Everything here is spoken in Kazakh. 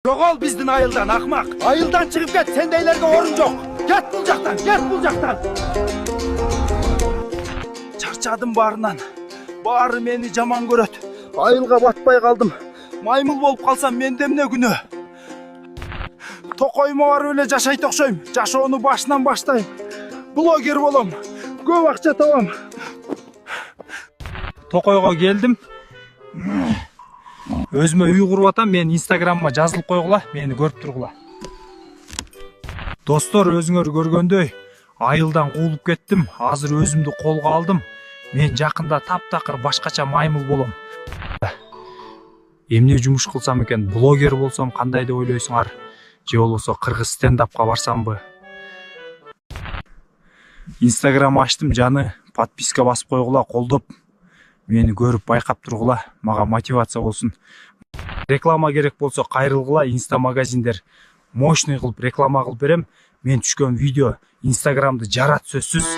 Жоғал біздің айылдан, ақмақ. Айылдан шығып кет, сендейлерге орын жоқ. Кет бұл жақтан, кет бұл жақтан. Чарчадым барынан. Бары мені жаман көрөт. Айылға батпай қалдым. Маймыл болып қалсам менде эмне күнөө? Тоқойма бар өле жашайт окшойм. Жашоону башынан баштайм. Блогер болом. Көп акча табам. Тоқойға келдім. Өзіме үй құрып атам, мен инстаграмыма жазылып қойғыла, мені көріп тұрғыла. Достар, өзіңөр көргөндөй, айылдан қуылып кеттім, азыр өзімді қолға алдым. Мен жақында таптақыр башқача маймыл болом. Емне жұмыш қылсам екен, блогер болсам қандай деп ойлойсуңар? Же болбосо кыргыз стендапқа барсам бы? Инстаграм аштым, жаны, подписка басып қойғыла, қолдоп. Мені көріп байқап тұрғыла, маға мотивация болсын. Реклама керек болса қайрылғыла, инста магазиндер мощный қылып реклама қылып берем. Мен түшкен видео инстаграмды жарат сөзсіз.